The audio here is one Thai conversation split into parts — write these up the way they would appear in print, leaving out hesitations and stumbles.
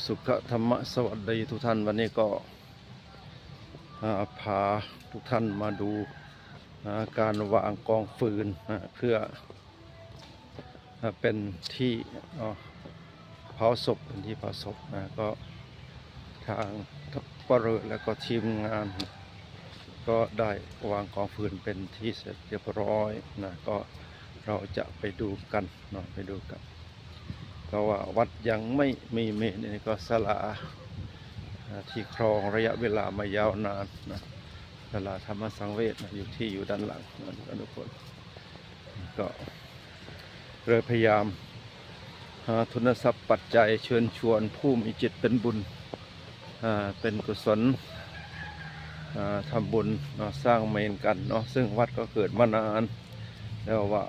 สุขธรรมสวัสดีทุกท่านวันนี้ก็พาทุกท่านมาดูการวางกองฟืนเพื่อเป็นที่เผาศพเป็นที่เผาศพก็ทางทัพปะเรือและก็ทีมงานก็ได้วางกองฟืนเป็นที่เสร็จเรียบร้อยก็เราจะไปดูกันไปดูกันเพราะว่าวัดยังไม่มีเมนนี่ก็ศาลาที่ครองระยะเวลามายาวนานศาลาธรรมสังเวชอยู่ด้านหลังทุกคนก็เลยพยายามหาทุนทรัพย์ปัจจัยเชิญชวนผู้มีจิตเป็นบุญเป็นกุศลทำบุญสร้างเมนกันซึ่งวัดก็เกิดมานานแล้วว่า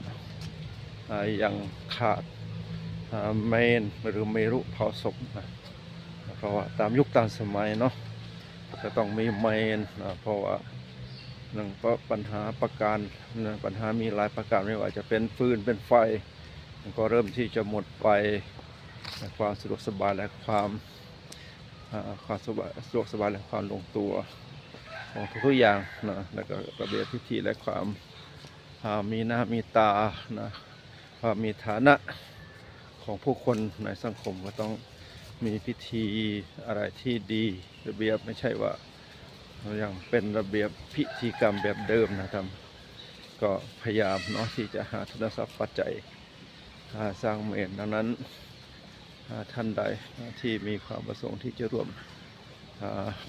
ยังขาดเมนหรือเมรุเผาศพเพราะว่าตามยุคตามสมัยจะต้องมีเมนเพราะว่าปัญหาประการปัญหามีหลายประการไม่ว่าจะเป็นฟืนเป็นไฟก็เริ่มที่จะหมดไปความสะดวกสบายและความสะดวกสบายและความลงตัวของทุกอย่างแล้วก็ระเบียบพิธีและความมีหน้ามีตาความมีฐานะของผู้คนในสังคมก็ต้องมีพิธีอะไรที่ดีระเบียบไม่ใช่ว่ายังเป็นระเบียบพิธีกรรมแบบเดิมนะครับก็พยายามที่จะหาทุนทรัพย์ปัจจัยสร้างเมนดังนั้นท่านใดที่มีความประสงค์ที่จะร่วม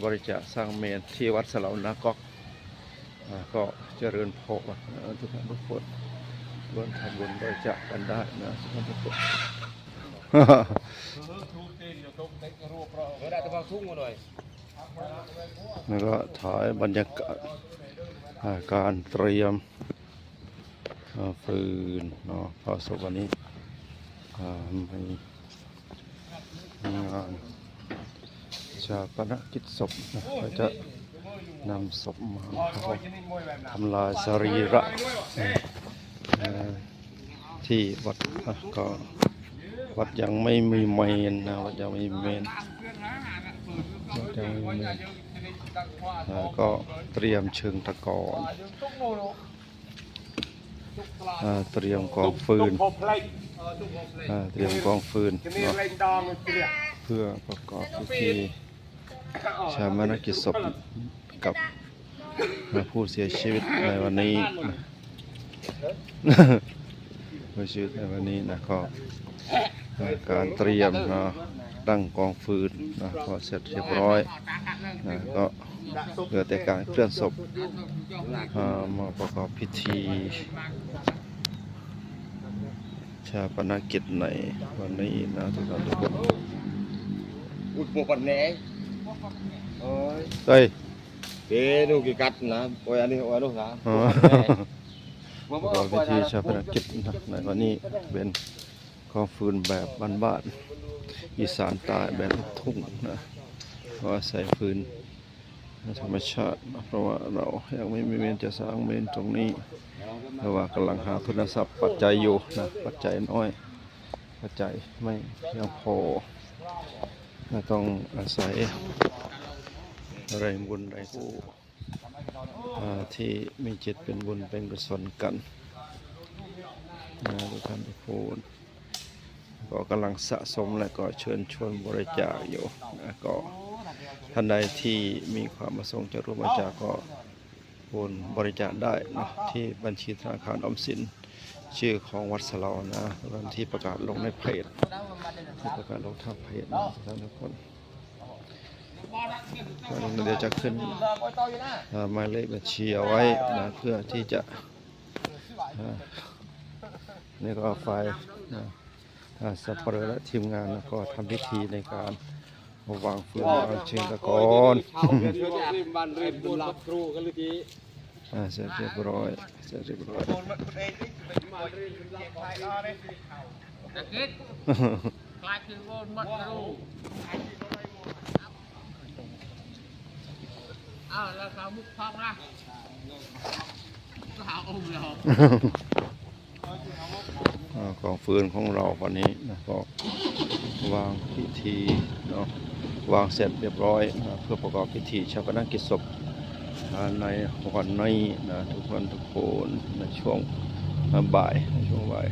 บริจาคสร้างเมนที่วัดสะเหลานาก๊อกก็เจริญพรทุกท่านทุกคนร่วมทำบุญบริจาคกันได้ทุกท่านทุกคนแล้วก็ถ่ายบรรยากาศการเตรียมฟืนเผาศพวันนี้มีงานชาปนกิจศพก็จะนำศพมาทำลายสรีระที่วัดก็วัดยังไม่มีเมนวัดยังไม่มีเมนก็เตรียมเชิงตะกอนเตรียมกองฟืนเตรียมกองฟืนเพื่อประกอบพิธีชาปนกิจศพกับผู้เสียชีวิตในวันนี้ผู้เสียชีวิตในวันนี้ก็การเตรียมตั้งกองฟืนก็เสร็จเรียบร้อยก็เหลือแต่การเคลื่อนศพมาประกอบพิธีชาปนกิจในวันนี้ทุกท่านทุกคนอุดปวดแหน่เฮ้ยเดี๋ยวดูกี่กัดนะโอ้ยอันนี้โอ้ยลูกนะประกอบพิธีชาปนกิจในวันนี้เป็นกองฟืนแบบบ้านๆอีสานใต้แบบลูกทุ่งก็ใส่ฟืนธรรมชาติเพราะว่าเรายังไม่มีเมนจะสร้างเมนตรงนี้เพราะว่ากำลังหาทุนทรัพย์ปัจจัยอยู่ปัจจัยน้อยปัจจัยไม่เพียงพอต้องอาศัยแรงบุญแรงผู้ที่มีจิตเป็นบุญเป็นกุศลกันทุกท่านทุกคนก็กำลังสะสมและก็เชิญชวนบริจาคอยู่ก็ท่านใดที่มีความประสงค์จะร่วมบริจาคก็โอนบริจาคได้ที่บัญชีธนาคารออมสินชื่อของวัดสะเหลาวันที่ประกาศลงในเพจที่ประกาศลงทางเพจท่านทุกคนเดี๋ยวจะขึ้นหมายเลขบัญชีเอาไว้เพื่อที่จะนี่ก็ไฟสัปเหร่อและทีมงานก็ทำพิธีในการวางฟืนวางเชิงตะกอนเสร็จเรียบร้อยแล้วก็มุกพองละก็หาอุ้มเลย กองฟืนของเราวันนี้ก็วางพิธี เนาะวางเสร็จเรียบร้อยเพื่อประกอบพิธีชาปนกิจศพในวันนี้นะทุกคนทุกคนในช่วงบ่ายในช่วงบ่าย